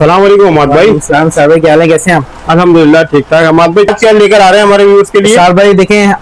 सलाम वालेकुम अहमद भाई। सलाम सर भाई, क्या हाल है, कैसे हैं आप? अल्हम्दुलिल्लाह ठीक ठाक। अहमद भाई क्या लेकर आ रहे हैं हमारे व्यूअर्स के लिए? सर भाई देखें,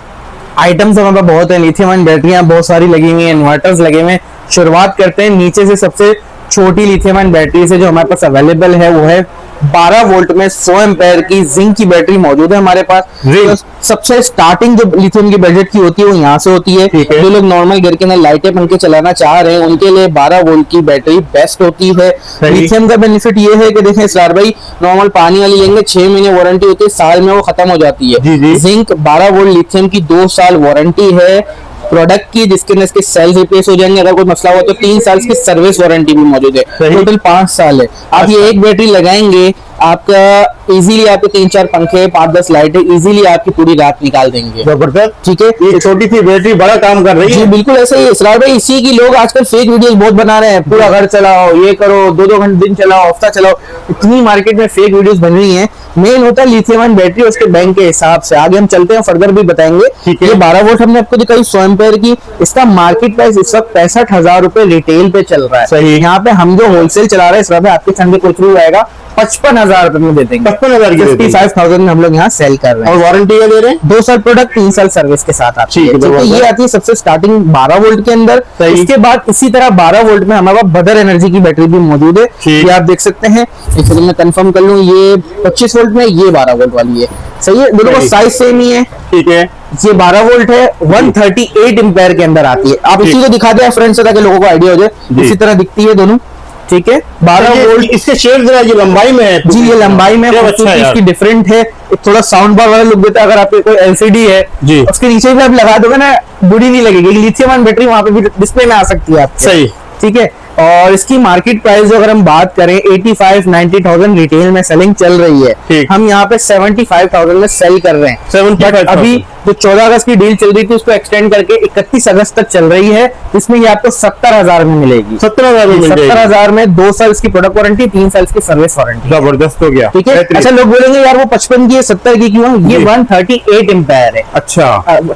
आइटम्स हमारे पास बहुत है। लिथियम आयन बैटरियां बहुत सारी लगी हुई हैं, इन्वर्टर्स लगे हुए हैं। शुरुआत करते हैं नीचे से। सबसे छोटी लिथियम आयन बैटरी से जो हमारे पास अवेलेबल है वो है 12 वोल्ट में 100 एम्पेयर की जिंक की बैटरी मौजूद है हमारे पास। तो सबसे स्टार्टिंग जो लिथियम की बजट की होती है वो यहाँ से होती है। जो लोग नॉर्मल घर के अंदर लाइटें पंखे चलाना चाह रहे हैं उनके लिए 12 वोल्ट की बैटरी बेस्ट होती है। लिथियम का बेनिफिट ये है कि देखें सर भाई, नॉर्मल पानी वाली लेंगे 6 महीने वारंटी होती है, साल में वो खत्म हो जाती है। जिंक 12 वोल्ट लिथियम की 2 साल वारंटी है प्रोडक्ट की, जिसके अंदर इसके सेल रिप्लेस हो जाएंगे। अगर कोई मसला हुआ तो 3 साल की सर्विस वारंटी भी मौजूद है। टोटल 5 साल है। आप ये एक बैटरी लगाएंगे, आपका इजीली आपके 3-4 पंखे 5-10 लाइटें इजीली आपकी पूरी रात निकाल देंगे। जबरदस्त। ठीक है, ये छोटी सी बैटरी बड़ा काम कर रही है। जी बिल्कुल ऐसे ही इसरार भाई। इसी की लोग आजकल फेक वीडियोस बहुत बना रहे हैं, पूरा घर चलाओ, ये करो, 2-2 घंटे दिन चलाओ, हफ्ता चलाओ। इतनी मार्केट में फेक वीडियोस बन रही हैं। मेन होता है लिथियम आयन बैटरी, उसके बैंक के हिसाब से। आगे हम चलते हैं, फर्दर भी बताएंगे। ये 12 वोल्ट हमने आपको दिखाई 100 एम्पेयर की। इसका मार्केट प्राइस इस वक्त 65,000 रुपए रिटेल पे चल रहा है। सही। यहाँ पे हम जो होलसेल चला रहे हैं इसरार भाई, आपके संग के थ्रू आएगा 55,000 रुपए में दे देंगे। 55,000 में हम लोग यहाँ सेल कर रहे हैं। और वारंटी क्या दे रहे हैं? 2 साल प्रोडक्ट, 3 साल सर्विस के साथ आती है। तो ये आती है सबसे स्टार्टिंग 12 वोल्ट के अंदर। इसके बाद इसी तरह 12 वोल्ट में हमारे पास बदर एनर्जी की बैटरी भी मौजूद है। ये आप देख सकते हैं। एक मैं कंफर्म कर लूं, ये 25 वोल्ट में, ये 12 वोल्ट वाली है। सही है, दोनों का साइज सेम ही है। ठीक है, ये 12 वोल्ट है, 138 एम्पेयर के अंदर आती है। आप इसी को दिखा दें फ्रेंड से ताकि लोगों को आइडिया हो जाए। इसी तरह दिखती है दोनों। ठीक है, 12 वोल्ट। इसके शेप जरा ये लंबाई में है। जी, ये लंबाई में अच्छा इसकी डिफरेंट है। थोड़ा साउंड बार वाला लुक देता है। अगर आपके कोई एलसीडी है जी, उसके नीचे भी आप लगा दोगे ना, बुरी नहीं लगेगी। लिथियम आयन बैटरी वहां पे भी डिस्प्ले में आ सकती है आपके। सही। ठीक है, और इसकी मार्केट प्राइस अगर हम बात करें 85-90,000 रिटेल में सेलिंग चल रही है। हम यहाँ पे 75,000 में सेल कर रहे हैं। 75,000। अभी जो 14 अगस्त की डील चल रही थी उसको एक्सटेंड करके 31 अगस्त तक चल रही है। इसमें ये आपको 70,000 में मिलेगी। 70,000 में 2 साल की प्रोडक्ट वारंटी, 3 साल की सर्विस वारंटी। जबरदस्त हो गया। ठीक है। अच्छा, लोग बोलेंगे यार वो 55 की है, 70 की क्यों? ये 138 एम्पेयर है। अच्छा,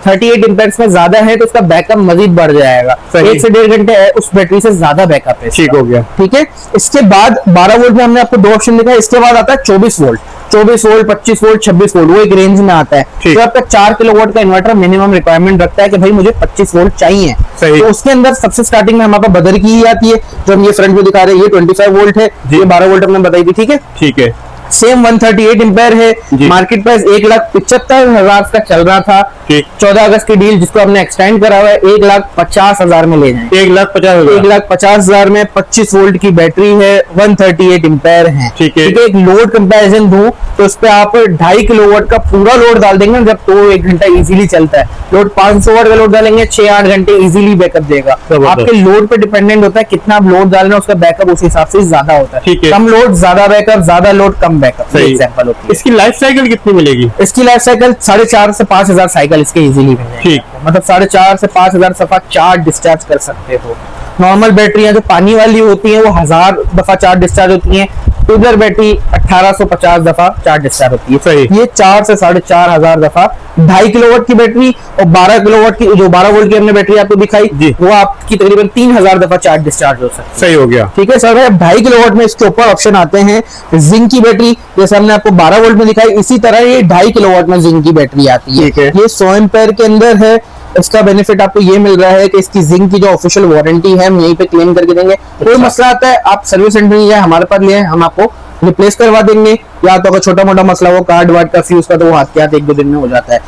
38 एम्पेयर में ज्यादा है तो उसका बैकअप मजीद बढ़ जाएगा। 1 से 1.5 घंटे उस बैटरी से ज्यादा बैकअप है। ठीक हो गया। ठीक है। इसके बाद 12 वोल्ट में हमने आपको 2 ऑप्शन दिखा है। इसके बाद आता है 24 वोल्ट, 24 वोल्ट, 25 वोल्ट, 26 वोल्ट। वो एक रेंज में आता है। तो आपका 4 किलोवाट का इन्वर्टर मिनिमम रिक्वायरमेंट रखता है कि भाई मुझे 25 वोल्ट चाहिए। तो उसके अंदर सबसे स्टार्टिंग में हमारे पास बदर की ही आती है, जो हम ये फ्रंट में दिखा रहे हैं। ये 25 वोल्ट है, ये 12 वोल्ट हमने बताई थी। ठीक है, ठीक है। सेम 138 एम्पेयर है। मार्केट प्राइस 1,75,000 का चल रहा था। 14 अगस्त की डील जिसको हमने एक्सटेंड करा हुआ है 1,50,000 में ले जाए। 1,50,000 में 25 वोल्ट की बैटरी है, 138 एम्पेयर है। ठीक है। एक लोड कंपैरिजन दूं तो उस पे आप 2.5 किलोवाट का पूरा लोड डाल देंगे जब तो 1 घंटा इजीली चलता है। लोड 500 वाट का लोड डालेंगे 6-8 घंटे इजीली बैकअप देगा। आपके लोड पे डिपेंडेंट होता है कितना आप लोड डालना, उसका बैकअप उस हिसाब से ज्यादा होता है। कम लोड ज्यादा बैकअप, ज्यादा लोड कम बैकअप। एग्जांपल होती है। इसकी लाइफ साइकिल कितनी मिलेगी? इसकी लाइफ साइकिल 4.5 से 5,000 साइकिल इसके इजीली मिलेगी। मतलब 4.5 से 5,000 सफा चार्ज डिस्चार्ज कर सकते हो। नॉर्मल बैटरियां जो पानी वाली होती हैं वो 1000 दफा चार्ज डिस्चार्ज होती हैं। ट्यूबलर बैटरी 1850 दफा चार्ज डिस्चार्ज होती है। सही। ये 4 से 4,500 दफा 2.5 किलोवाट की बैटरी और 12 किलोवाट की जो 12 वोल्ट की हमने बैटरी आपको दिखाई वो आपकी तकरीबन 3,000 दफा चार्ज डिस्चार्ज हो सकती है। सही हो गया। ठीक है सर। 2.5 किलोवाट में इसके ऊपर ऑप्शन आते हैं जिंक की बैटरी, जैसे हमने आपको 12 वोल्ट में दिखाई। इसी तरह ये 2.5 किलोवाट में जिंक की बैटरी आती है। ये 100 एम्पेयर के अंदर है। इसका बेनिफिट आपको ये मिल रहा है कि इसकी जिंक की जो ऑफिशियल वारंटी है हम यहीं पे क्लेम करके देंगे। कोई मसला आता है आप सर्विस सेंटर में जाए, हमारे पास ले हम आपको रिप्लेस करवा देंगे। या तो अगर छोटा मोटा मसला हो कार्ड वार्ड का फ्यूज का तो वो हाथ के हाथ 1-2 दिन में हो जाता है।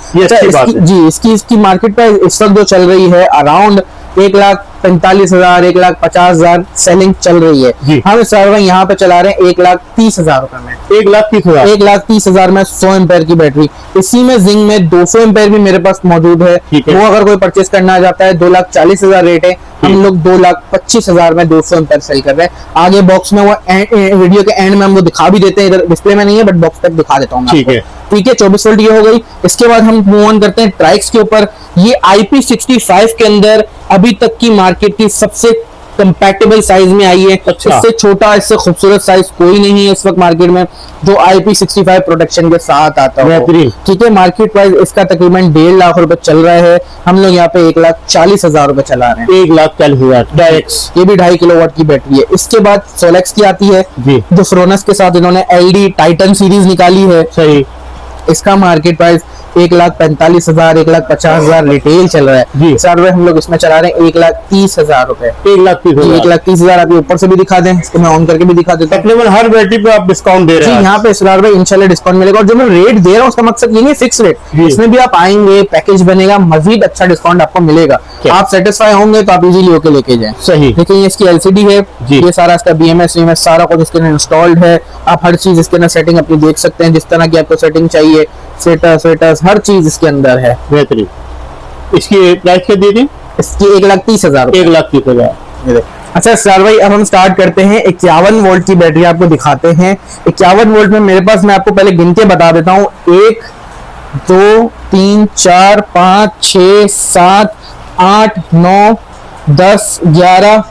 इसकी मार्केट प्राइस इस वक्त जो चल रही है अराउंड 1,45,000 1,50,000 सेलिंग चल रही है। हम सर्वर यहाँ पे चला रहे हैं 1,30,000 रुपए में। 1,30,000 में 100 एम्पेयर की बैटरी। इसी में जिंक में 200 एम्पेयर भी मेरे पास मौजूद है। वो अगर कोई परचेस करना चाहता है 2,40,000 रेट है। हम लोग 2,25,000 में 200 एम्पेयर सेल कर रहे हैं। आगे बॉक्स में वो वीडियो के एंड में हम वो दिखा भी देते हैं, इधर डिस्प्ले में नहीं है बट बॉक्स तक दिखा देता हूँ। ठीक है। 24 वोल्ट ये हो गई। इसके बाद हम मूव ऑन करते हैं ट्राइक्स के ऊपर। ये IP65 के अंदर अभी तक की मार्केट की सबसे कंपैटिबल साइज में आई है। अच्छा। इससे छोटा, इससे खूबसूरत साइज कोई नहीं है इस वक्त मार्केट में जो IP65 प्रोटेक्शन के साथ आता है। बेहतरीन। ठीक है, मार्केट प्राइस इसका तकरीबन 1.5 लाख रुपए चल रहा है, हम लोग यहाँ पे 1,40,000 रुपए चला रहे हैं। 1,40,000 डायरेक्ट। ये भी 2.5 किलोवाट की बैटरी है। इसके बाद सोलेक्स की आती है जी। जो फ्रोनस के साथ इन्होंने LD टाइटन सीरीज निकाली है। सही। इसका मार्केट प्राइस 1,45,000 1,50,000 रिटेल चल रहा है जी। सर हम लोग इसमें चला रहे हैं 1,30,000 रुपए। 1,30,000। 1,30,000 आप ऊपर से भी दिखा दें, इसको मैं ऑन करके भी दिखा देता हूँ। तकरीबन हर बैटरी पे आप डिस्काउंट दे रहे जी हैं। यहाँ पे इसरार भाई इंशाल्लाह डिस्काउंट मिलेगा, और जो मैं रेट दे रहा हूँ उसका मकसद ये नहीं फिक्स रेट, जी। इसमें भी आप आएंगे, पैकेज बनेगा, मजीद अच्छा डिस्काउंट आपको मिलेगा। क्या? आप सेटिस्फाई होंगे तो आप इजीली होके लेके जाएं। सही। लेकिन ये इसकी LCD है जी। ये सारा इसका BMS सारा कुछ इसके अंदर इंस्टॉल्ड है। आप हर चीज इसके अंदर सेटिंग अपनी देख सकते हैं, जिस तरह की आपको सेटिंग चाहिए, स्टेटस हर चीज इसके अंदर है। बेहतरीन। इसकी प्राइस क्या दी थी? इसकी 1,30,000 रुपए। 1,30,000। अच्छा सर भाई अब हम स्टार्ट करते हैं 51 वोल्ट की बैटरी आपको दिखाते हैं। 51 वोल्ट में मेरे पास, मैं आपको पहले गिन के बता देता हूँ, 1 2 3 4 5 6 7 8 9 10 11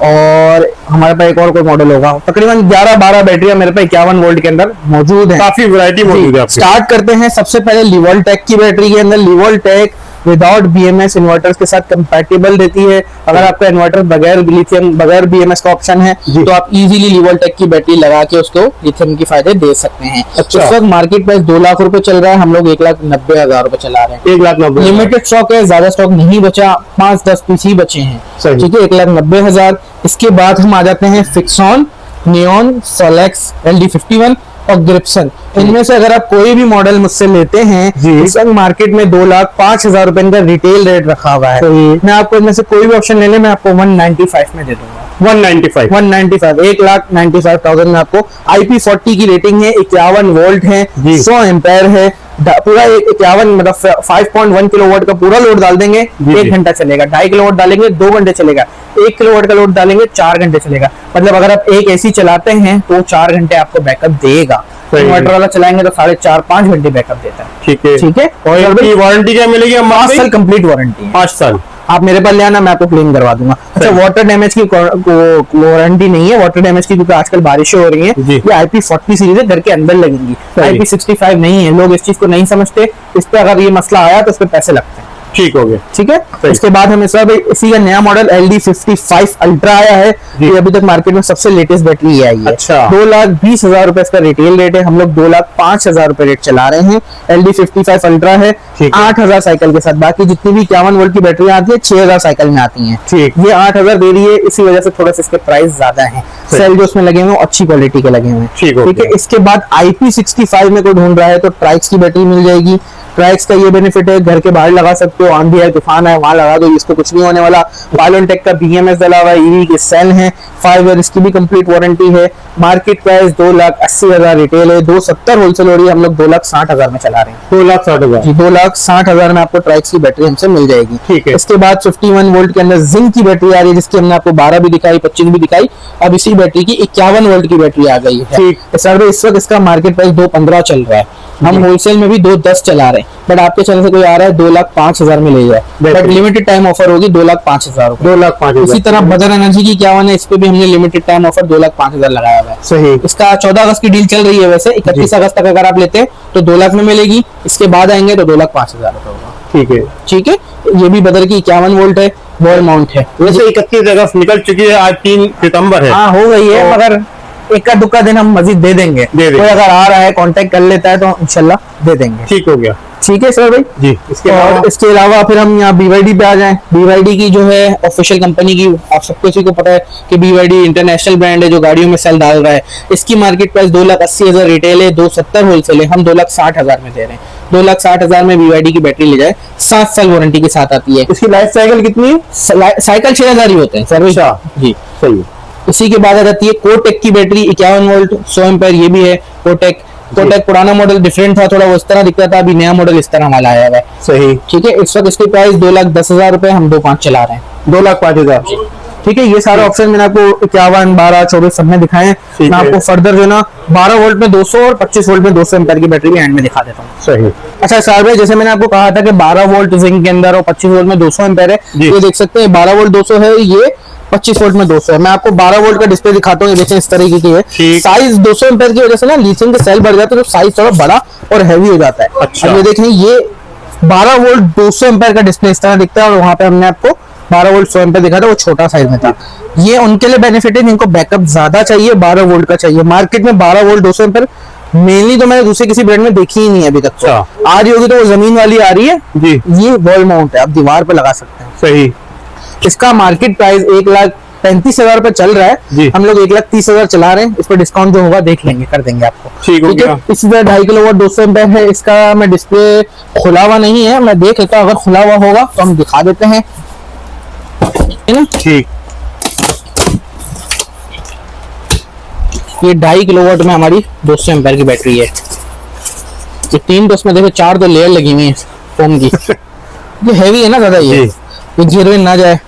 और हमारे पास एक और कोई मॉडल होगा, तकरीबन 11-12 बैटरियां मेरे पास 51 वोल्ट के अंदर मौजूद है। काफी वैरायटी मौजूद है। स्टार्ट करते हैं सबसे पहले लिवोल्टेक की बैटरी के अंदर। लिवोल्टेक विदाउट BMS इन्वर्टर्स के साथ कंपैटिबल देती है। अगर आपका इन्वर्टर बगैर लिथियम बगैर BMS का ऑप्शन है तो आप इजीली लिवोल्टेक की बैटरी लगा के उसको लिथियम के फायदे दे सकते हैं। अच्छा। इस वक्त मार्केट प्राइस 2 लाख रुपए चल रहा है, हम लोग 1,90,000 रुपए चला रहे हैं। 1,90,000। लिमिटेड स्टॉक है, ज्यादा स्टॉक नहीं बचा, 5-10 पीस ही बचे हैं। सही। ठीक है, 1,90,000। इसके बाद हम आ जाते हैं फिक्सॉन, नियॉन, सोलेक्स, LD51 और ग्रिप्सन। इनमें से अगर आप कोई भी मॉडल मुझसे लेते हैं, जी। इस वक्त मार्केट में 2,05,000 रुपए का रिटेल रेट रखा हुआ है। सही। मैं आपको इनमें से कोई भी ऑप्शन ले ले, मैं आपको 195 में दे दूंगा। 195। 1,95,000 में आपको IP40 की रेटिंग है, 51 वोल्ट है, जी। 100 एम्पेयर है, पूरा 51 मतलब 5.1 किलोवाट का पूरा लोड डाल देंगे, जी, 1 जी। घंटा चलेगा। 2.5 किलोवाट डालेंगे 2 घंटे चलेगा। 1 किलोवाट का लोड डालेंगे 4 घंटे चलेगा। मतलब अगर आप एक AC चलाते हैं तो 4 घंटे आपको बैकअप देगा। सही है। इन्वर्टर वाला चलाएंगे तो 4.5-5 घंटे बैकअप देता है। ठीक है। ठीक है, और इनकी वारंटी क्या मिलेगी? 5 साल कंप्लीट वारंटी है। 5 साल। आप मेरे पास ले आना, मैं आपको क्लेम करवा दूंगा। अच्छा, सही। वाटर डैमेज की वारंटी नहीं है, वाटर डैमेज की, क्योंकि आजकल बारिशें हो रही हैं। जी। ये IP40 सीरीज है, घर के अंदर लगेंगी। सही। IP65 नहीं है, लोग इस चीज को नहीं समझते। इस पे अगर ये मसला आया तो इस पे पैसे लगते हैं। ठीक हो गया। ठीक है, सही। इसके बाद हमें सब इसी का नया मॉडल LD55 अल्ट्रा आया है। जी। ये अभी तक मार्केट में सबसे लेटेस्ट बैटरी ये आई है। अच्छा। 2,20,000 रुपए इसका रिटेल रेट है, हम लोग 2,05,000 रुपए रेट चला रहे हैं। LD55 अल्ट्रा है, ठीक है। 8,000 साइकिल के साथ। बाकी जितनी भी 51 वोल्ट की बैटरी आती है 6,000 साइकिल में आती है। ठीक। ये 8,000 दे रही है, इसी वजह से थोड़ा सा इसके प्राइस ज्यादा है। सही। सेल जो उसमें लगे हुए हैं वो अच्छी क्वालिटी के लगे हुए हैं। ठीक हो है। गया। इसके बाद IP65 में कोई ढूंढ रहा है तो ट्राइक्स की बैटरी मिल जाएगी। ट्राइक्स का ये बेनिफिट है, घर के बाहर लगा सकते हो, आंधी है तूफान है वहां लगा दो, इसको कुछ नहीं होने वाला। पायलोनटेक का BMS डला हुआ है, EV के सेल हैं, 5 ईयर इसकी भी कंप्लीट वारंटी है। मार्केट प्राइस 2,80,000 रिटेल है, 270 होलसेल हो रही है, हम लोग 2,60,000 में चला रहे हैं। 2,60,000। जी, 2,60,000 में आपको ट्राइक्स की बैटरी हमसे मिल जाएगी। ठीक है। इसके बाद 51 वोल्ट के अंदर जिंक की बैटरी आ रही है, जिसकी हमने आपको 12 भी दिखाई, 25 भी दिखाई। अब इसी बैटरी की 51 वोल्ट की बैटरी आ गई है। ठीक। सर भाई इस वक्त इसका मार्केट प्राइस 2,15 चल रहा है, हम होलसेल में भी 2,10 चला रहे हैं, बट आपके चैनल से कोई आ रहा है 2,05,000 में ले जाए, बट लिमिटेड टाइम ऑफर होगी 2,05,000 रुपए। 2,05,000। इसी तरह बदर एनर्जी की 51 है, इस पे भी हमने लिमिटेड टाइम ऑफर 2,05,000 लगाया हुआ है। सही। इसका 14 अगस्त की डील चल रही है, वैसे 31 अगस्त तक अगर आप लेते हैं तो 2 लाख में मिलेगी, इसके बाद आएंगे तो 2,05,000 रुपए होगा। ठीक है। ठीक है, ये भी बदर की 51 वोल्ट है, वॉल माउंट है। वैसे 31 अगस्त निकल चुकी है, आज 3 सितंबर है। हाँ हो गई है, तो- मगर इक्का दुक्का दिन हम मजीद दे देंगे। देंगे। कोई अगर आ रहा है कांटेक्ट कर लेता है तो इंशाल्लाह दे देंगे। ठीक हो गया। ठीक है सर भाई जी। इसके और बाद इसके अलावा फिर हम यहाँ BYD पे आ जाएं। BYD की जो है ऑफिशियल कंपनी की, आप सबको इसी को पता है कि BYD इंटरनेशनल ब्रांड है जो गाड़ियों में सेल डाल रहा है। इसकी मार्केट प्राइस 2,80,000 रिटेल है, 270 होलसेल है, हम 2,60,000 में दे रहे हैं। 2,60,000 में BYD की बैटरी ले जाए, 7 साल वारंटी के साथ आती है। इसकी लाइफ साइकिल कितनी है? साइकिल 6,000 ही होते हैं सर। अच्छा। जी सही है। इसी के बाद आ जाती है कोटेक की बैटरी 51 वोल्ट 100 एम्पेयर, ये भी है कोटेक। कोटेक पुराना मॉडल डिफरेंट था थोड़ा, वो इस तरह दिखता था, अभी नया मॉडल इस तरह वाला आया हुआ है। सही। ठीक है, इस वक्त इसकी प्राइस 2,10,000 रुपए, हम 2,5 चला रहे हैं। 2,05,000। ठीक है, ये सारे ऑप्शन मैंने आपको 51, 12, 24 सब में दिखाए हैं। ठीक मैं है। आपको फर्दर जो है ना 12 वोल्ट में 200 और 25 वोल्ट में 200 एम्पेयर की बैटरी भी एंड में दिखा देता हूँ। सही। अच्छा साहब भाई, जैसे मैंने आपको कहा था कि 12 वोल्ट जिंक के अंदर और 25 वोल्ट में 200 एम्पेयर है, जी। ये देख सकते हैं 12 वोल्ट 200 है, ये 25 वोल्ट में 200 है। मैं आपको 12 वोल्ट का डिस्प्ले दिखाता हूँ, देखें इस तरीके की है। साइज 200 एम्पेयर की वजह से ना लिथियम के सेल बढ़ जाते हैं तो साइज थोड़ा बड़ा और हैवी हो जाता है। अच्छा। अब ये देखें, ये 12 वोल्ट 200 एम्पेयर का डिस्प्ले इस तरह दिखता है, और वहां पे हमने आपको 12 वोल्ट 100 एम्पेयर दिखा था, वो छोटा साइज में था। ये उनके लिए बेनिफिट है जिनको बैकअप ज्यादा चाहिए, 12 वोल्ट का चाहिए। मार्केट में 12 वोल्ट 200 एम्पेयर मेनली तो मैंने दूसरे किसी ब्रांड में देखी ही नहीं है अभी तक। तो आ रही होगी तो वो जमीन वाली आ रही है जी। ये वॉल माउंट है, आप दीवार पे लगा सकते हैं। सही। इसका मार्केट प्राइस 1,35,000 रुपए चल रहा है, हम लोग 1,30,000 चला रहे हैं। इस पर डिस्काउंट जो होगा देख लेंगे, कर देंगे आपको। ठीक है। इसी तरह 2.5 किलोवाट 200 एम्पेयर है, इसका मैं डिस्प्ले खुला हुआ नहीं है, मैं देख लेता हूँ, अगर खुला हुआ होगा तो हम दिखा देते हैं, है ना। ठीक। ये 2.5 किलोवाट में हमारी 200 एम्पेयर की बैटरी है। ये 3 तो उसमें देखो 4 तो लेयर लगी हुई है फोम की। ये हैवी है ना ज्यादा, ये गिरने ना जाए।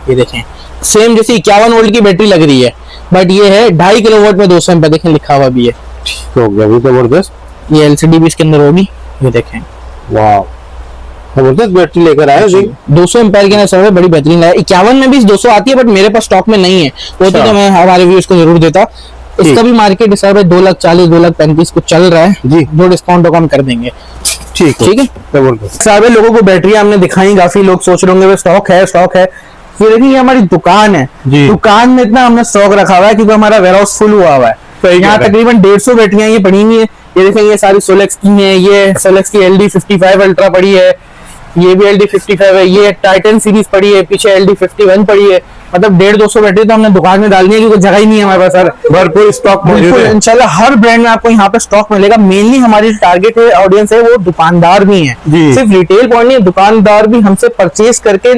ये देखें सेम जैसे 51 वोल्ट की बैटरी लग रही है, बट ये है 2.5 किलोवाट में 200 एम्पेयर। देखें लिखा हुआ भी है। ठीक हो गया, जबरदस्त। ये एलसीडी भी इसके अंदर होगी, ये देखें। वाह, जबरदस्त बैटरी लेकर आए जी। 200 एम्पेयर की ना सर बड़ी बेहतरीन है। 51 में भी 200 आती है, बट मेरे पास स्टॉक में नहीं है, वो तो मैं हमारे व्यूअर्स को जरूर देता। इसका भी मार्केट हिसाब है 2,40,000 2,35,000 कुछ चल रहा है जी। जो डिस्काउंट होगा हम कर देंगे। ठीक है। सारे लोगों को बैटरी हमने दिखाई, काफी लोग सोच रहे होंगे स्टॉक है स्टॉक है। ये देखिए ये हमारी दुकान है, दुकान में इतना हमने स्टॉक रखा हुआ है क्योंकि हमारा वेयरहाउस फुल हुआ हुआ है। यहाँ तकरीबन 150 बैटरियां ये पड़ी हुई है। ये देखें ये सारी सोलेक्स की है, ये सोलेक्स की LD55 अल्ट्रा पड़ी है, ये भी LD55 है, ये टाइटन सीरीज पड़ी है, पीछे LD51 पड़ी है। मतलब 150-200 बैटरी तो हमने दुकान में डालनी है क्योंकि जगह ही नहीं है हमारे पास। सर भरपूर स्टॉक मौजूद है इंशाल्लाह, हर ब्रांड में आपको यहाँ पे स्टॉक मिलेगा। मेनली हमारी टारगेट है ऑडियंस है वो दुकानदार भी है, सिर्फ रिटेल पॉइंट नहीं, दुकानदार भी हमसे परचेज करके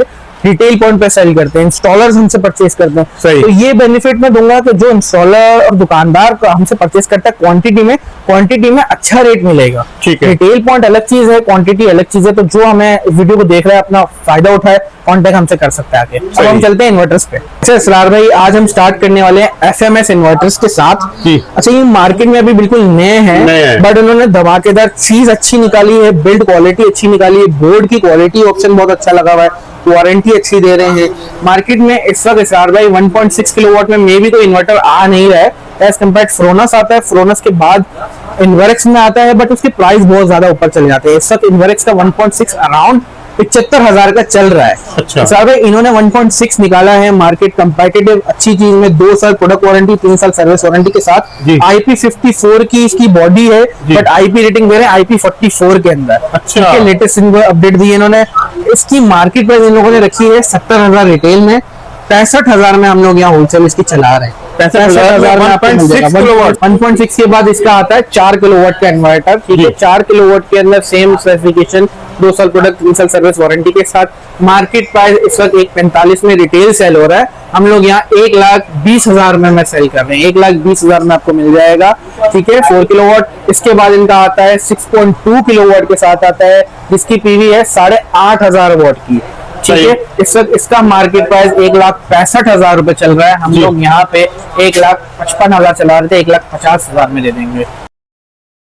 रिटेल पॉइंट पे सेल करते हैं, इंस्टॉलर्स हमसे परचेज करते हैं। तो ये बेनिफिट मैं दूंगा कि जो इंस्टॉलर और दुकानदार हमसे परचेज करता है क्वांटिटी में अच्छा रेट मिलेगा। रिटेल पॉइंट अलग चीज है, क्वांटिटी अलग चीज है। तो जो हमें वीडियो को देख रहा है अपना फायदा उठाए, कांटेक्ट हमसे कर सकते हैं आगे। अब हम चलते हैं इन्वर्टर्स पे। अच्छा इसरार भाई, आज हम स्टार्ट करने वाले हैं FMS इन्वर्टर्स के साथ। अच्छा ये मार्केट में अभी बिल्कुल नए हैं, बट उन्होंने धमाकेदार चीज अच्छी निकाली है, बिल्ड क्वालिटी अच्छी निकाली है, बोर्ड की क्वालिटी ऑप्शन बहुत अच्छा लगा हुआ है, वारंटी अच्छी दे रहे हैं। मार्केट में इस वक्त इसरार भाई 1.6 किलोवाट में मे भी कोई इन्वर्टर आ नहीं रहा है एज कम्पेयर फ्रोनस आता है। फ्रोनस के बाद इन्वर्क्स में आता है, बट उसके प्राइस बहुत ज्यादा ऊपर चले जाते हैं। इस वक्त इन्वर्क्स का 1.6 अराउंड 75,000 का चल रहा है। अच्छा साहब इन्होंने 1.6 निकाला है, मार्केट कंपेटिटिव अच्छी चीज में 2 साल प्रोडक्ट वारंटी 3 साल सर्विस वारंटी के साथ। IP54 की इसकी बॉडी है, बट IP रेटिंग दे रहे हैं IP44 के अंदर। अच्छा लेटेस्ट अपडेट दी है इन्होंने। इसकी मार्केट प्राइस इन लोगों ने रखी है 70,000 रिटेल में, 65,000 में हम लोग यहाँ होलसेल इसकी चला रहे हैं। 65,000 में 1.6 के बाद इसका आता है 4 किलोवाट का इन्वर्टर। ठीक है, 4 किलोवाट के अंदर सेम स्पेसिफिकेशन, 2 साल प्रोडक्ट 3 साल सर्विस वारंटी के साथ। मार्केट प्राइस इस वक्त 145 में रिटेल सेल हो रहा है, हम लोग यहाँ 1,20,000 में सेल कर रहे हैं। 1,20,000 में आपको मिल जाएगा। ठीक है, 4 किलोवाट। इसके बाद इनका आता है 6.2 किलोवाट के साथ आता है, जिसकी पीवी है 8,500 वॉट की। ठीक है, इस वक्त इसका मार्केट प्राइस 1,65,000 रुपए चल रहा है, हम लोग यहाँ पे 1,55,000 चला रहे थे, 1,50,000 में दे देंगे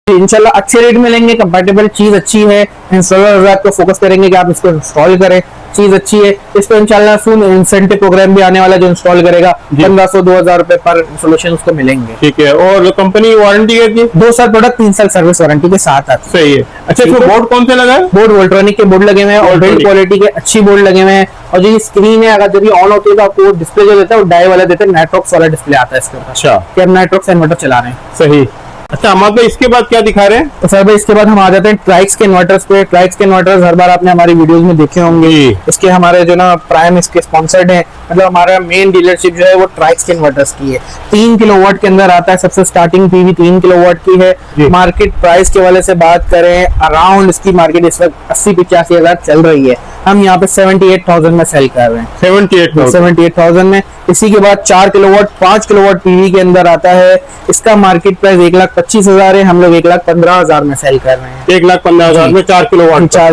इंशाल्लाह। अच्छे रेट में लेंगे, कंपैटिबल चीज अच्छी है। इंस्टॉलर को फोकस करेंगे कि आप इसको इंस्टॉल करें, चीज अच्छी है। इस पर इंशाल्लाह फुल इंसेंटिव प्रोग्राम भी आने वाला है, जो इंस्टॉल करेगा 1,500-2,000 रुपए पर इंस्टॉलेशन उसको मिलेंगे। ठीक है, और कंपनी वारंटी है 2 साल प्रोडक्ट 3 साल सर्विस वारंटी के साथ आता है। सही है। अच्छा इसमें बोर्ड कौन से लगा है? बोर्ड वोल्ट्रॉनिक के बोर्ड लगे हुए हैं और बिल्ड क्वालिटी के अच्छी बोर्ड लगे हुए हैं। और जो स्क्रीन है अगर जब ऑन होती है तो आपको डिस्प्ले जो देता है वो डाई वाला देता है, नाइट्रॉक्स वाला डिस्प्ले आता है इसके ऊपर। अच्छा कि आप नाइट्रॉक्स इन्वर्टर चला रहे हैं। सही। अच्छा हमारे इसके बाद क्या दिखा रहे हैं? तो सर भाई इसके बाद हम आ जाते हैं ट्राइक्स के इन्वर्टर्स पे। ट्राइक्स के इन्वर्टर्स हर बार आपने हमारी वीडियोस में देखे होंगे। इसके हमारे जो ना प्राइम इसके स्पॉन्सर्ड हैं, मतलब हमारा मेन डीलरशिप जो है वो ट्राइक्स के इन्वर्टर्स की है। 3 किलोवाट के अंदर आता है, सबसे स्टार्टिंग पीवी 3 किलोवाट की है। मार्केट प्राइस के वाले से बात करें, अराउंड इसकी मार्केट इस वक्त 80-85,000 चल रही है, हम यहाँ पे 78,000 में सेल कर रहे हैं। 78,000 में। इसी के बाद 4 किलोवाट 5 किलोवाट पीवी के अंदर आता है, इसका मार्केट प्राइस 1,25,000 है, हम लोग 1,15,000 में सेल कर रहे हैं। 1,15,000 में 4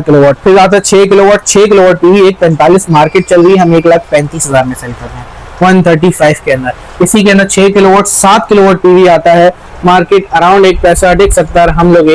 किलोवाट। फिर आता है 6 किलोवाट पीवी 1,45 मार्केट चल रही है, हम 1,35,000 में सेल कर रहे हैं 135 के अंदर। इसी के अंदर 6 किलोवाट 7 किलोवाट पीवी आता है, मार्केट अराउंड 1,65-1,70, हम लोग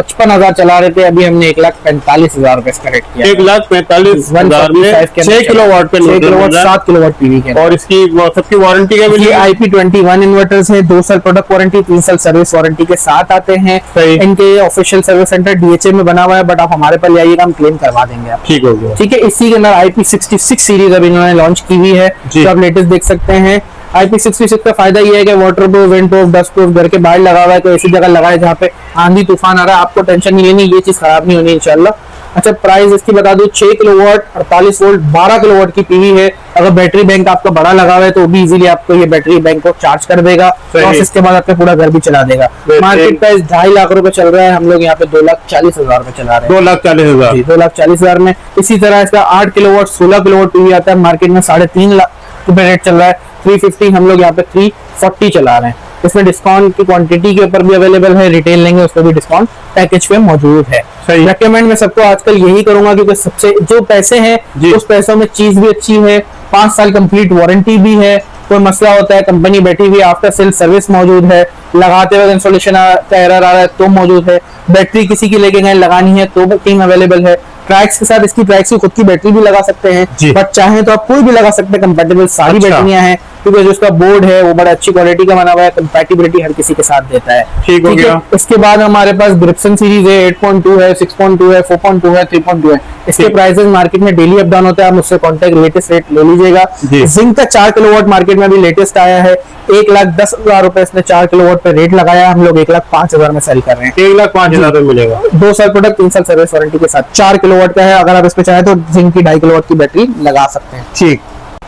55,000 चला रहे थे, अभी हमने 1,45,000 रुपए इसका रेट किया। 1,45,000 में 6 किलोवाट पे 6 किलोवाट 7 किलोवाट पीवी के। और इसकी सबकी वारंटी क्या मिली? IP21 इन्वर्टर्स है, 2 साल प्रोडक्ट वारंटी, 3 साल सर्विस वारंटी के साथ आते हैं। इनके ऑफिशियल सर्विस सेंटर DHA में बना हुआ है, बट आप हमारे पास ले आइएगा, हम क्लेम करवा देंगे आप। ठीक हो गया। ठीक है, इसी के अंदर IP66 सीरीज अभी इन्होंने लॉन्च की हुई है, जो आप लेटेस्ट देख सकते हैं। IP66 का फायदा ये है कि water proof, wind proof, dust proof, घर के बाहर लगा हुआ है, तो ऐसी जगह लगाए जहाँ पे आंधी तूफान आ रहा है, आपको टेंशन नहीं लेनी, ये चीज खराब नहीं होनी इंशाल्लाह। अच्छा, प्राइस इसकी बता दूं, 6 किलोवाट 48 वोल्ट 12 किलोवाट की पीवी है। अगर बैटरी बैंक आपका बड़ा लगा हुआ है तो भी इजीली आपको ये बैटरी बैंक को चार्ज कर देगा और इसके बाद आपका पूरा घर भी चला देगा। मार्केट प्राइस 2.5 लाख रुपए चल रहा है, हम लोग यहाँ पे 2,40,000 रुपए चला रहे हैं। 2,40,000 2,40,000 में। इसी तरह इसका 8 किलोवाट 16 किलोवाट पीवी आता है, मार्केट में 3.5 लाख रुपए रेट चल रहा है। 350, हम लोग यहाँ पे 340 चला रहे हैं। इसमें डिस्काउंट की क्वांटिटी के ऊपर भी अवेलेबल है, रिटेल लेंगे उस पर भी डिस्काउंट पैकेज पे मौजूद है। रेकमेंड मैं सबको आजकल यही करूंगा, क्योंकि सबसे जो पैसे हैं उस पैसों में चीज भी अच्छी है, 5 साल कंप्लीट वारंटी भी है, कोई मसला होता है कंपनी बैठी हुई, आफ्टर सेल सर्विस मौजूद है, लगाते वक्त इंस्टॉलेशन का एरर आ रहा है तो मौजूद है, बैटरी किसी की लेके गए लगानी है तो टीम अवेलेबल है। ट्रैक्स के साथ इसकी ट्रैक्स की खुद की बैटरी भी लगा सकते हैं, बट चाहे तो आप कोई भी लगा सकते हैं, कंपैटिबल सारी बैटरियां हैं, क्योंकि जो इसका बोर्ड है वो बड़ा अच्छी क्वालिटी का बना हुआ है, कंपैटिबिलिटी हर किसी के साथ देता है। ठीक हो गया। इसके बाद हमारे पास ग्रिप्सन सीरीज है, 8.2 है, 6.2 है, 4.2 है, 3.2 है। इसके प्राइसेस मार्केट में डेली अप डाउन होता है, आप मुझसे कॉन्टेक्ट लेटेस्ट रेट ले लीजिएगा। जिंक का 4 किलोवाट मार्केट में अभी लेटेस्ट आया है, 1,10,000 रुपए इसने 4 किलोवाट पे रेट लगाया, हम लोग 1,05,000 में सेल कर रहे हैं। 1,05,000 में मिलेगा, 2 साल प्रोडक्ट, 3 साल सर्विस वारंटी के साथ। 4 किलोवाट का है, अगर आप इस पे चाहे तो जिंक की 2.5 किलोवाट की बैटरी लगा सकते हैं। ठीक।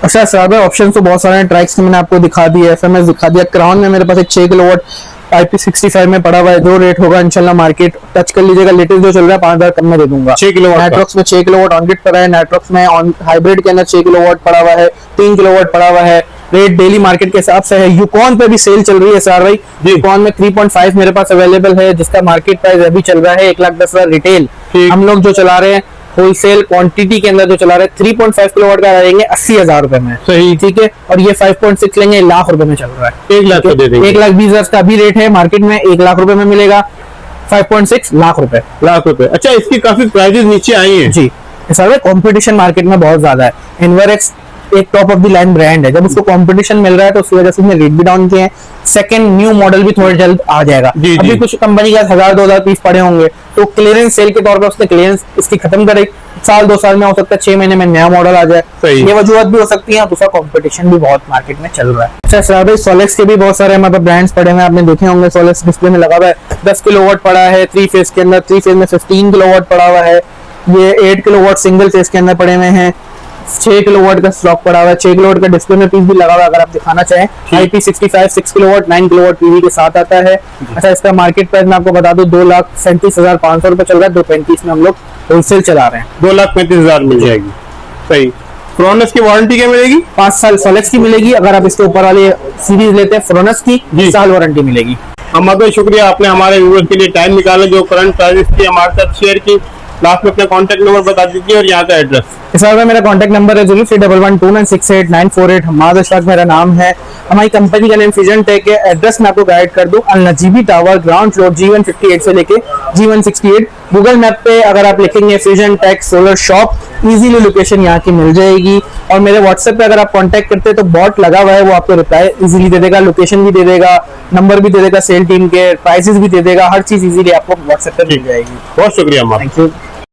अच्छा सर, ऑप्शन तो बहुत सारे हैं, ट्रैक्स के मैंने आपको दिखा दिया, FMS दिखा दिया। क्राउन में मेरे पास एक 6 किलोवाट IP65 में पड़ा हुआ है, जो रेट होगा इंशाल्लाह मार्केट टच कर लीजिएगा, लेटेस्ट जो चल रहा है 5,000 कम में दे दूंगा। 6 किलोवाट नाइट्रॉक्स में 6 किलोवाट ऑन ग्रिड पड़ा है, नाइट्रॉक्स में ऑन हाइब्रिड के अंदर 6 किलोवाट पड़ा हुआ है, 3 किलोवाट पड़ा हुआ है। रेट डेली मार्केट के हिसाब से है। यूकॉन पे भी सेल चल रही है सर भाई, यूकॉन में 3.5 मेरे पास अवेलेबल है, जिसका मार्केट प्राइस अभी चल रहा है 1,10,000 रिटेल। हम लोग जो चला रहे हैं होलसेल क्वांटिटी के अंदर जो चला रहे हैं 3.5 किलोवाट का रहेंगे 80,000 रुपए में। सही, ठीक है। और ये 5.6 लेंगे, 1 लाख रुपए में चल रहा है। 1 लाख दे देंगे। 1,20,000 का अभी रेट है मार्केट में, 1 लाख रुपए में मिलेगा। 5.6 लाख रुपए। अच्छा, इसकी काफी प्राइसेस नीचे आई हैं जी सर। कंपटीशन मार्केट में बहुत ज्यादा है। इन्वरक्स एक top of the line brand है, जब उसको कंपटीशन मिल रहा है तो उसकी वजह से उसने रेट भी डाउन किए हैं। सेकंड न्यू मॉडल भी थोड़ी जल्द आ जाएगा। अभी कुछ कंपनी का 1,000-2,000 पीस पड़े होंगे, तो क्लियरेंस सेल के तौर पर उसने क्लियरेंस इसकी खत्म करे। 1-2 साल में हो सकता है, 6 महीने में नया मॉडल आ जाए। ये वजूहत भी हो सकती है। दूसरा कंपटीशन भी बहुत मार्केट में चल रहा है। अच्छा सर भाई, सोलेक्स के भी बहुत सारे मतलब ब्रांड्स पड़े हुए, आपने देखे होंगे। सोलेक्स डिस्प्ले में लगा हुआ है, 10 किलोवाट पड़ा है 3 फेज के अंदर, 3 फेज में 15 किलोवाट पड़ा हुआ है। ये 8 किलोवाट सिंगल फेज के अंदर पड़े हुए हैं। 6 किलोवाट का स्टॉक पड़ा हुआ है। 6 किलोवाट का डिस्प्ले में पीस भी लगा हुआ है, अगर आप दिखाना चाहें। IP65 6 किलोवाट 9 किलोवाट पीवी के साथ आता है। अच्छा, इसका मार्केट प्राइस मैं आपको बता दूं 2,37,500 रुपए चल रहा है। 235 में हम लोग होलसेल चला रहे हैं। 2,35,000 मिल जाएगी। सही। फ्रोनस की वारंटी क्या मिलेगी? 5 साल सोलेक्स की मिलेगी। अगर आप इसके ऊपर वाले सीरीज लेते हैं फ्रोनस की, 10 साल वारंटी मिलेगी। हमारा शुक्रिया, आपने हमारे व्यूअर्स के लिए टाइम निकाला, जो करंट प्राइस की हमारे साथ शेयर की। लास्ट में अपना कॉन्टैक्ट नंबर बता दीजिए और यहाँ का एड्रेस। सर मेरा कॉन्टैक्ट नंबर है 03112968 हमाद अशफाक मेरा नाम है। हमारी कंपनी का नेम फिजन टेक है। एड्रेस मैं आपको गाइड कर दूं, अल Najibi tower, ground floor, G158 से लेके G168। गूगल मैप पे अगर आप लिखेंगे fusion tech solar shop, easily location यहाँ की मिल जाएगी। और मेरे व्हाट्सएप पे अगर आप कांटेक्ट करते हैं तो बॉट लगा हुआ है, वो आपको रिप्लाई इजीली दे देगा, लोकेशन भी दे देगा, नंबर भी दे देगा, सेल टीम के प्राइसेस भी दे देगा, हर चीज इजीली आपको व्हाट्सएप पे मिल जाएगी। बहुत शुक्रिया, थैंक यू।